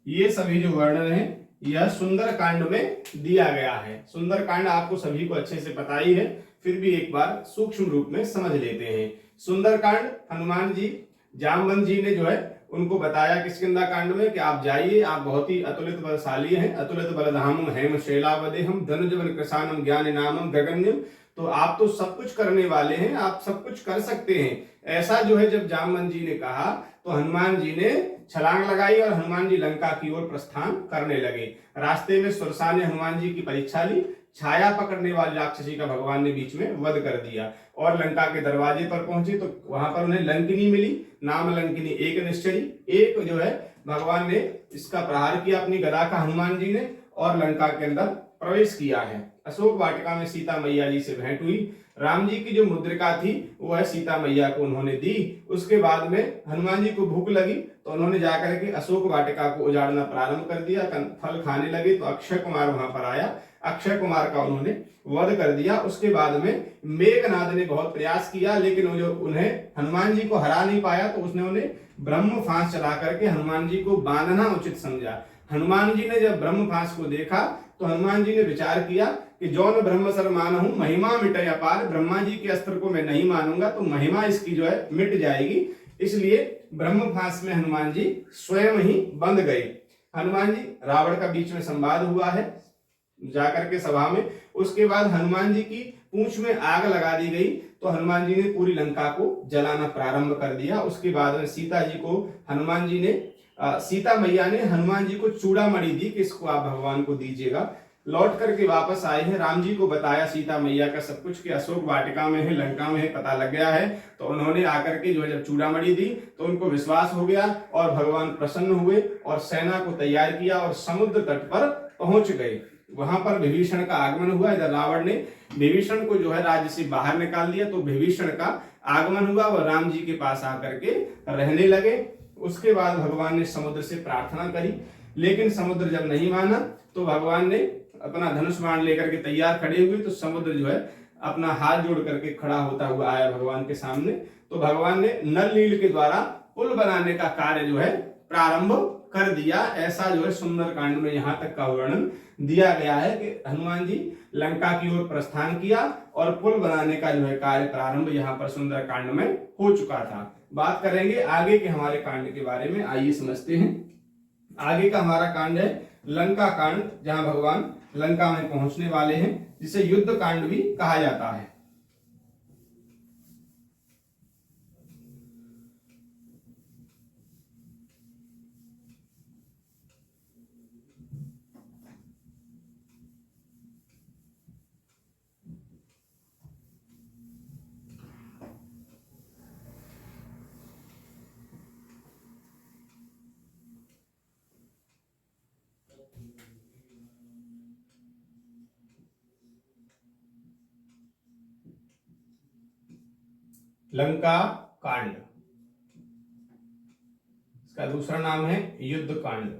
ये सभी जो वर्णन है यह सुंदर कांड में दिया गया है। सुंदर कांड आपको सभी को अच्छे से पता ही है, फिर भी एक बार सूक्ष्म रूप में समझ लेते हैं। सुंदर कांड हनुमान जी, जामवंत जी ने जो है उनको बताया किष्किंधा कांड में कि आप जाइए, आप बहुत ही अतुलित बलशाली हैं। अतुलित बलधामम हेम शैलावदेहम धनुज बल कृशानम ज्ञान नामम गगन्यम। तो आप तो सब कुछ करने वाले हैं, आप सब कुछ कर सकते हैं। ऐसा जो है जब जामवंत जी ने कहा तो हनुमान जी ने छलांग लगाई और हनुमान जी लंका की ओर प्रस्थान करने लगे। रास्ते में सुरसा ने हनुमान जी की परीक्षा ली। छाया पकड़ने वाली राक्षसी का भगवान ने बीच में वध कर दिया और लंका के दरवाजे पर पहुंचे तो वहां पर उन्हें लंकिनी मिली। नाम लंकिनी एक निश्चरी। एक जो है भगवान ने इसका प्रहार किया अपनी गदा का हनुमान जी ने और लंका के अंदर प्रवेश किया है। अशोक वाटिका में सीता मैया जी से भेंट हुई। राम जी की जो मुद्रिका थी वो है सीता मैया को उन्होंने दी। उसके बाद में हनुमान जी को भूख लगी तो उन्होंने जाकर के अशोक वाटिका को उजाड़ना प्रारंभ कर दिया। फल खाने लगे तो अक्षय कुमार वहां पर आया। अक्षय कुमार का उन्होंने वध कर दिया। उसके बाद में मेघनाद ने बहुत प्रयास किया लेकिन वो जो उन्हें हनुमान जी को हरा नहीं पाया तो उसने उन्हें ब्रह्म फांस चला करके हनुमान जी को बांधना उचित समझा। हनुमान जी ने जब ब्रह्म फांस को देखा तो हनुमान जी ने विचार किया कि जौन ब्रह्म सर मानहूं महिमा मिटे अपार। ब्रह्मा जी के अस्त्र को मैं नहीं मानूंगा तो महिमा इसकी जो है मिट जाएगी। इसलिए ब्रह्म फांस में हनुमान जी स्वयं ही बंध गए। हनुमान जी रावण का बीच में संवाद हुआ है जाकर के सभा में। उसके बाद हनुमान जी की पूंछ में आग लगा दी गई तो हनुमान जी ने पूरी लंका को जलाना प्रारंभ कर दिया। उसके बाद में सीता जी को हनुमान जी ने सीता मैया ने हनुमान जी को चूड़ामणि दी कि इसको आप भगवान को दीजिएगा। लौट करके वापस आए हैं, राम जी को बताया सीता मैया का सब कुछ कि अशोक वाटिका में है, लंका में है, पता लग गया है। तो उन्होंने आकर के जो है जब चूड़ामणि दी तो उनको विश्वास हो गया और भगवान प्रसन्न हुए और सेना को तैयार किया और समुद्र तट पर पहुंच गए। वहां पर विभीषण का आगमन हुआ। इधर रावण ने विभीषण को जो है राज्य से बाहर निकाल दिया तो विभीषण का आगमन हुआ। वह राम जी के पास आकर के रहने लगे। उसके बाद भगवान ने समुद्र से प्रार्थना करी। लेकिन समुद्र जब नहीं माना तो भगवान ने अपना धनुष बाण लेकर के तैयार खड़े हुए, तो समुद्र जो है अपना हाथ जोड़ करके खड़ा होता हुआ आया भगवान के सामने। तो भगवान ने नल नील के द्वारा पुल बनाने का कार्य जो है प्रारंभ कर दिया। ऐसा जो है सुंदर कांड में यहाँ तक का वर्णन दिया गया है कि हनुमान जी लंका की ओर प्रस्थान किया और पुल बनाने का जो है कार्य प्रारंभ यहाँ पर सुंदर कांड में हो चुका था। बात करेंगे आगे के हमारे कांड के बारे में, आइए समझते हैं। आगे का हमारा कांड है लंका कांड, जहां भगवान लंका में पहुंचने वाले हैं, जिसे युद्ध कांड भी कहा जाता है। लंका कांड, इसका दूसरा नाम है युद्ध कांड।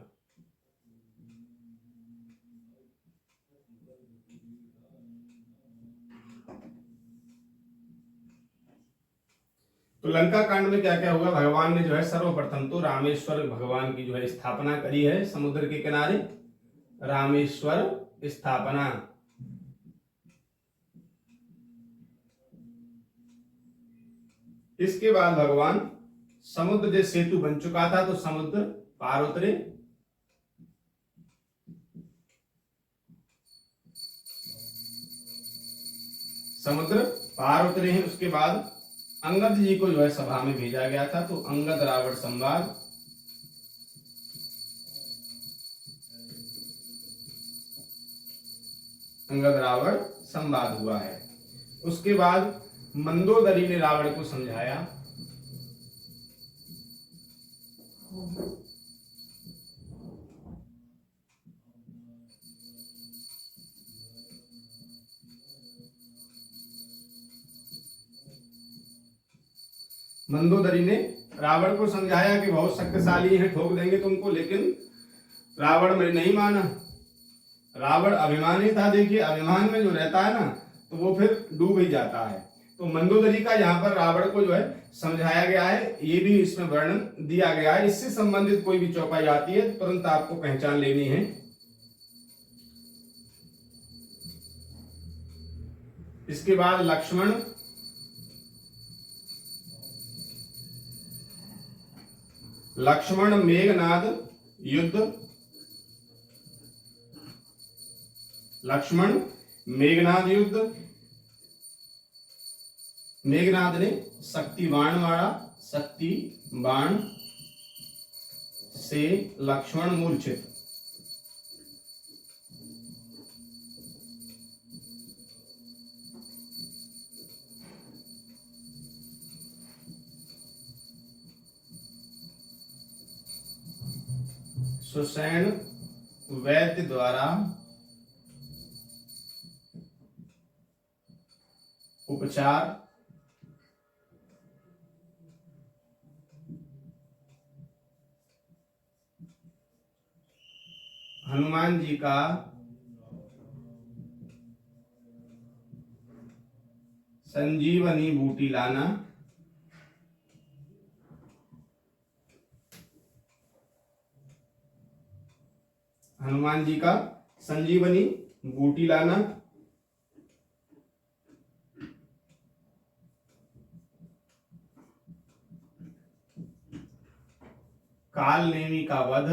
तो लंका कांड में क्या क्या हुआ, भगवान ने जो है सर्वप्रथम तो रामेश्वर भगवान की जो है स्थापना करी है समुद्र के किनारे, रामेश्वर स्थापना। इसके बाद भगवान समुद्र जो सेतु बन चुका था तो समुद्र पार उतरे। समुद्र पार उतरे हैं। उसके बाद अंगद जी को जो है सभा में भेजा गया था, तो अंगद रावण संवाद। अंगद रावण संवाद हुआ है। उसके बाद मंदोदरी ने रावण को समझाया। मंदोदरी ने रावण को समझाया कि बहुत शक्तिशाली है, ठोक देंगे तुमको, लेकिन रावण में नहीं माना। रावण अभिमानी था। देखिए अभिमान में जो रहता है ना तो वो फिर डूब ही जाता है। तो मंदोदरी का यहाँ पर रावण को जो है समझाया गया है, ये भी इसमें वर्णन दिया गया है। इससे संबंधित कोई भी चौपाई आती है तो तुरंत आपको पहचान लेनी है। इसके बाद लक्ष्मण, लक्ष्मण मेघनाद युद्ध। लक्ष्मण मेघनाद युद्ध। मेघनाद ने शक्ति बाण मारा, शक्ति बाण से लक्ष्मण मूर्छित। सुसैन वैद्य द्वारा उपचार। हनुमान जी का संजीवनी बूटी लाना। हनुमान जी का संजीवनी बूटी लाना। काल नेमी का वध।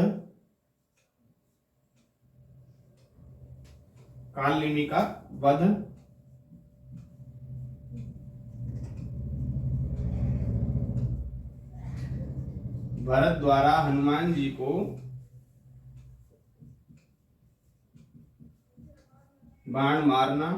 काल नेमी का वध। भरत द्वारा हनुमान जी को बाण मारना।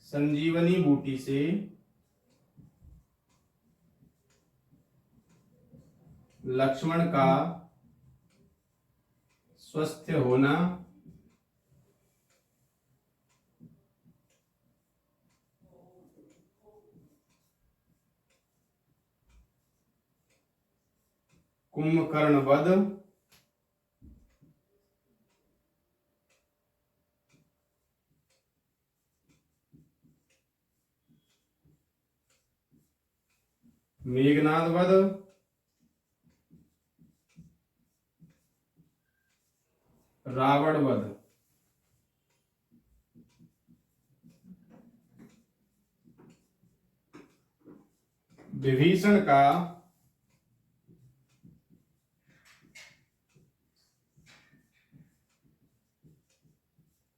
संजीवनी बूटी से लक्ष्मण का स्वस्थ होना कुंभकर्ण वध मेघनाद वध रावण वध विभीषण का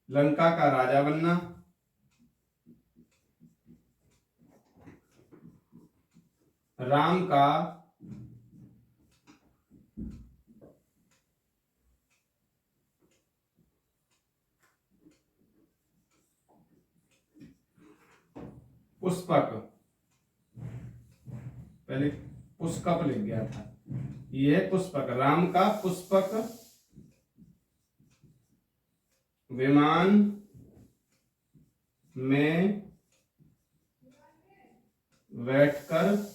लंका का राजा बनना, राम का पुष्पक, पहले पुष्पक लिख गया था, ये है पुष्पक, राम का पुष्पक विमान में बैठकर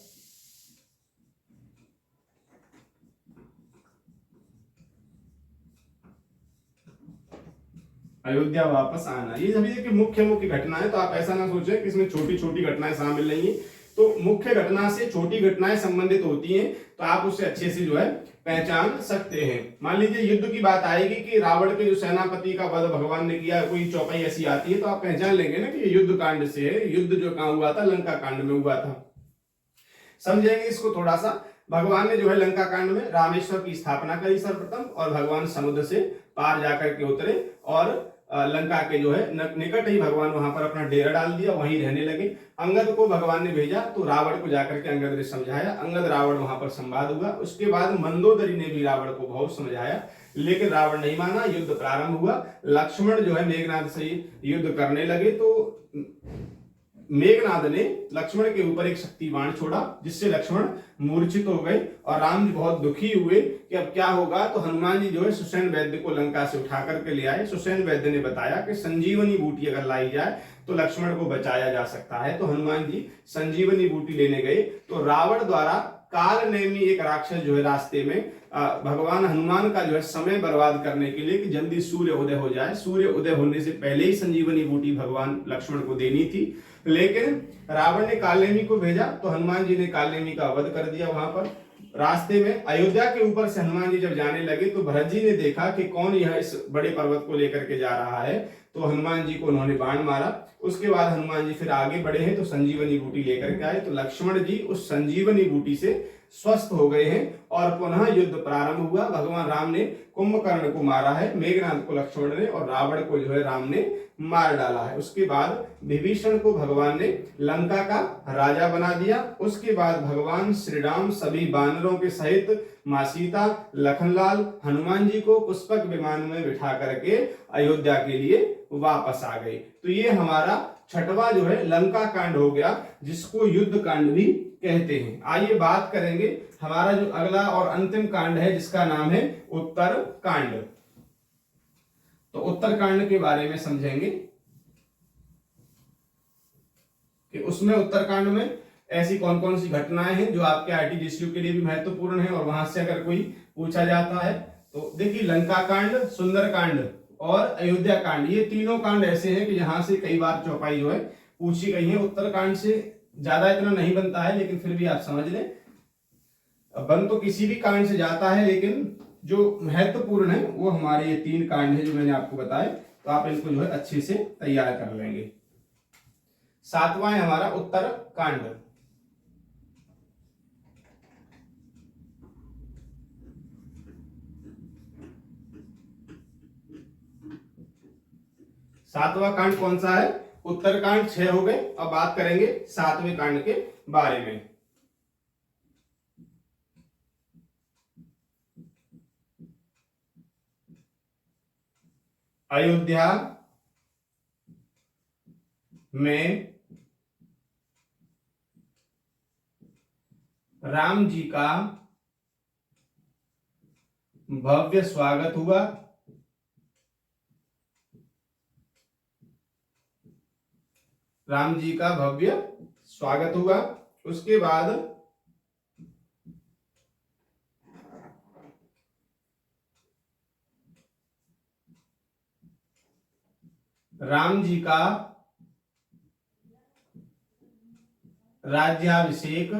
अयोध्या वापस आना। ये सभी देखिए मुख्य मुख्य घटनाएं, तो आप ऐसा ना सोचें कि इसमें छोटी छोटी घटनाएं शामिल नहीं है। तो मुख्य घटना से छोटी घटनाएं संबंधित होती हैं, तो आप उससे अच्छे से जो है पहचान सकते हैं। मान लीजिए युद्ध की बात आएगी कि रावण के जो सेनापति का वध भगवान ने किया, कोई चौपाई ऐसी आती है तो आप पहचान लेंगे ना कि ये युद्ध कांड से है। युद्ध जो कहाँ हुआ था, लंका कांड में हुआ था। समझेंगे इसको थोड़ा सा। भगवान ने जो है लंका कांड में रामेश्वर की स्थापना करी सर्वप्रथम, और भगवान समुद्र से पार जाकर के उतरे और लंका के जो है निकट ही भगवान वहां पर अपना डेरा डाल दिया, वहीं रहने लगे। अंगद को भगवान ने भेजा, तो रावण को जाकर के अंगद ने समझाया, अंगद रावण वहां पर संवाद हुआ। उसके बाद मंदोदरी ने भी रावण को बहुत समझाया, लेकिन रावण नहीं माना। युद्ध प्रारंभ हुआ, लक्ष्मण जो है मेघनाद से युद्ध करने लगे, तो मेघनाद ने लक्ष्मण के ऊपर एक शक्ति बाण छोड़ा, जिससे लक्ष्मण मूर्छित हो गए और राम जी बहुत दुखी हुए कि अब क्या होगा। तो हनुमान जी जो है सुषेण वैद्य को लंका से उठा करके ले आए। सुषेण वैद्य ने बताया कि संजीवनी बूटी अगर लाई जाए तो लक्ष्मण को बचाया जा सकता है। तो हनुमान जी संजीवनी बूटी लेने गए, तो रावण द्वारा काल नेमी एक राक्षस जो है रास्ते में भगवान हनुमान का जो है समय बर्बाद करने के लिए कि जल्दी सूर्य उदय हो जाए, सूर्य उदय होने से पहले ही संजीवनी बूटी भगवान लक्ष्मण को देनी थी, लेकिन रावण ने कालनेमी को भेजा, तो हनुमान जी ने कालनेमी का वध कर दिया। वहां पर रास्ते में अयोध्या के ऊपर से हनुमान जी जब जाने लगे, तो भरत जी ने देखा कि कौन यह इस बड़े पर्वत को लेकर के जा रहा है, तो हनुमान जी को उन्होंने बाण मारा। उसके बाद हनुमान जी फिर आगे बढ़े हैं, तो संजीवनी बूटी लेकर के आए, तो लक्ष्मण जी उस संजीवनी बूटी से स्वस्थ हो गए हैं और पुनः युद्ध प्रारंभ हुआ। भगवान राम ने कुंभकर्ण को मारा है, मेघनाद को लक्ष्मण ने, और रावण को जो है राम ने मार डाला है। उसके बाद विभीषण को भगवान ने लंका का राजा बना दिया। उसके बाद भगवान श्री राम सभी वानरों के सहित मां सीता, लखनलाल, हनुमान जी को पुष्पक विमान में बिठा करके अयोध्या के लिए वापस आ गए। तो ये हमारा छठवां जो है लंका कांड हो गया, जिसको युद्ध कांड भी कहते हैं। आइए बात करेंगे हमारा जो अगला और अंतिम कांड है, जिसका नाम है उत्तर कांड। तो उत्तर कांड के बारे में समझेंगे कि उसमें उत्तर कांड में ऐसी कौन कौन सी घटनाएं हैं जो आपके आरटीजीएसयू के लिए भी महत्वपूर्ण है, और वहां से अगर कोई पूछा जाता है तो देखिए, लंका कांड, सुंदर कांड और अयोध्या कांड, ये तीनों कांड ऐसे हैं कि यहां से कई बार चौपाई जो है पूछी गई है। उत्तर कांड से ज्यादा इतना नहीं बनता है, लेकिन फिर भी आप समझ लें, बन तो किसी भी कांड से जाता है, लेकिन जो महत्वपूर्ण है वो हमारे ये तीन कांड है जो मैंने आपको बताए। तो आप इनको जो है अच्छे से तैयार कर लेंगे। सातवां है हमारा उत्तर कांड। सातवां कांड कौन सा है? उत्तर कांड। 6 हो गए। अब बात करेंगे सातवें कांड के बारे में। अयोध्या में राम जी का भव्य स्वागत हुआ। राम जी का भव्य स्वागत हुआ। उसके बाद राम जी का राज्याभिषेक,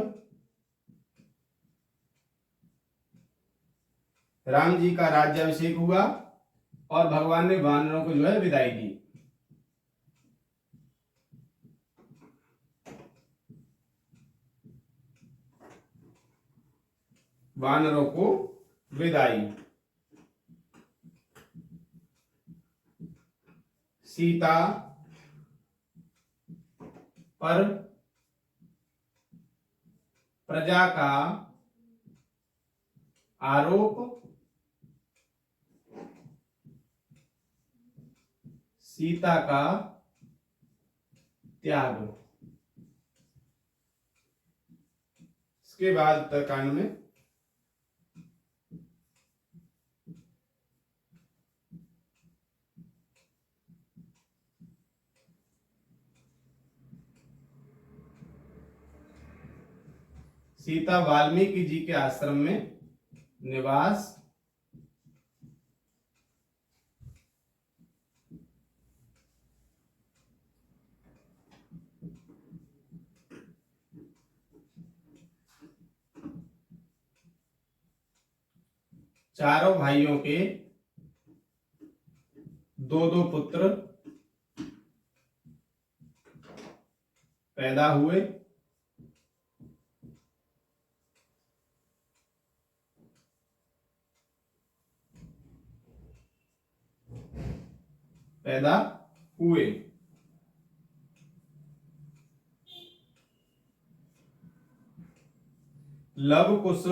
राम जी का राज्याभिषेक हुआ और भगवान ने वानरों को जो है विदाई दी। वानरों को विदाई। सीता पर प्रजा का आरोप, सीता का त्याग। इसके बाद उत्तरकांड में सीता वाल्मीकि जी के आश्रम में निवास, चारों भाइयों के दो दो पुत्र पैदा हुए। पैदा हुए। लव कुश,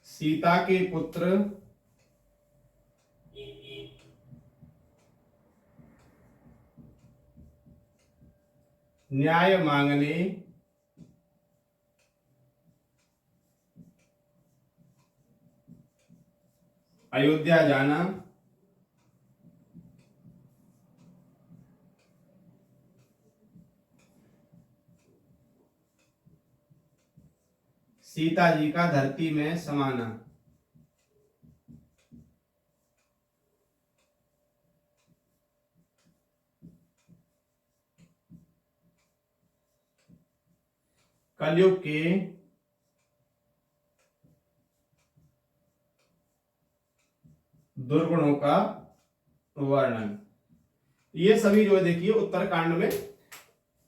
सीता के पुत्र न्याय मांगने अयोध्या जाना। सीता जी का धरती में समाना। कलयुग के दुर्गुणों का वर्णन। ये सभी जो है देखिए उत्तरकांड में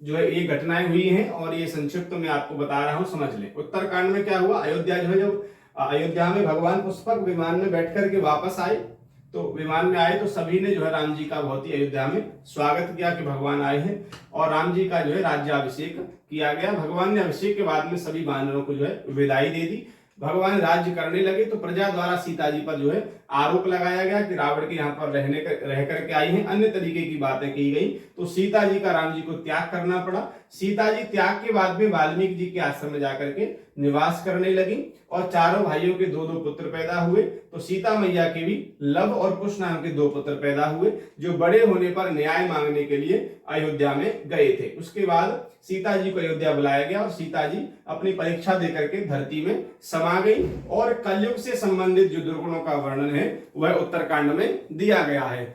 जो है ये घटनाएं हुई हैं और ये संक्षिप्त में आपको बता रहा हूं, समझ लें। उत्तरकांड में क्या हुआ, अयोध्या जो है जब अयोध्या में भगवान पुष्पक विमान में बैठ करके वापस आए, तो विमान में आए तो सभी ने जो है राम जी का बहुत ही अयोध्या में स्वागत किया कि भगवान आए हैं और राम जी का जो है राज्याभिषेक किया गया। भगवान ने अभिषेक के बाद में सभी वानरों को जो है विदाई दे दी। भगवान राज्य करने लगे तो प्रजा द्वारा सीता जी पर जो है आरोप लगाया गया कि रावण के यहाँ पर रह करके आई हैं, अन्य तरीके की बातें की गई, तो सीता जी का राम जी को त्याग करना पड़ा। सीता जी त्याग के बाद में वाल्मीकि जी के आश्रम में जाकर के निवास करने लगी और चारों भाइयों के दो दो पुत्र पैदा हुए। तो सीता मैया के भी लव और कुश नाम के दो पुत्र पैदा हुए जो बड़े होने पर न्याय मांगने के लिए अयोध्या में गए थे। उसके बाद सीता जी को अयोध्या बुलाया गया और सीता जी अपनी परीक्षा देकर के धरती में समा गई और कलयुग से संबंधित जो दुर्गुणों का वर्णन है वह उत्तरकांड में दिया गया है।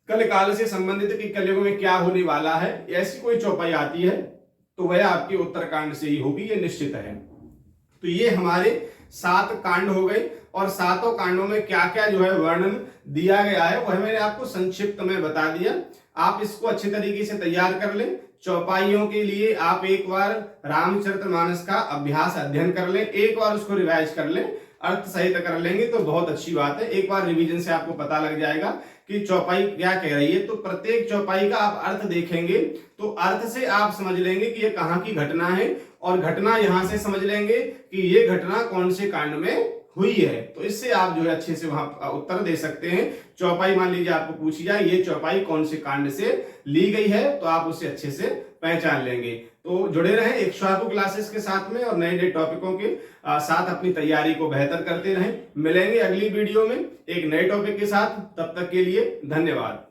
कल काल से संबंधित कि कलयुग में क्या होने वाला है, ऐसी कोई चौपाई आती है तो वह आपके उत्तरकांड से ही होगी, ये निश्चित है। तो ये हमारे 7 कांड हो गए और 7 कांडों में क्या क्या जो है वर्णन दिया गया है वह मैंने आपको संक्षिप्त में बता दिया। आप इसको अच्छे तरीके से तैयार कर लें। चौपाइयों के लिए आप एक बार रामचरितमानस का अभ्यास अध्ययन कर लें, एक बार उसको रिवाइज कर लें, अर्थ सहित कर लेंगे तो बहुत अच्छी बात है। एक बार रिवीजन से आपको पता लग जाएगा कि चौपाई क्या कह रही है। तो प्रत्येक चौपाई का आप अर्थ देखेंगे तो अर्थ से आप समझ लेंगे कि ये कहाँ की घटना है और घटना यहां से समझ लेंगे कि ये घटना कौन से कांड में हुई है, तो इससे आप जो है अच्छे से वहां उत्तर दे सकते हैं। चौपाई मान लीजिए आपको पूछी जाए ये चौपाई कौन से कांड से ली गई है, तो आप उसे अच्छे से पहचान लेंगे। तो जुड़े रहें एक शार्पू क्लासेस के साथ में और नए नए टॉपिकों के साथ अपनी तैयारी को बेहतर करते रहें। मिलेंगे अगली वीडियो में एक नए टॉपिक के साथ, तब तक के लिए धन्यवाद।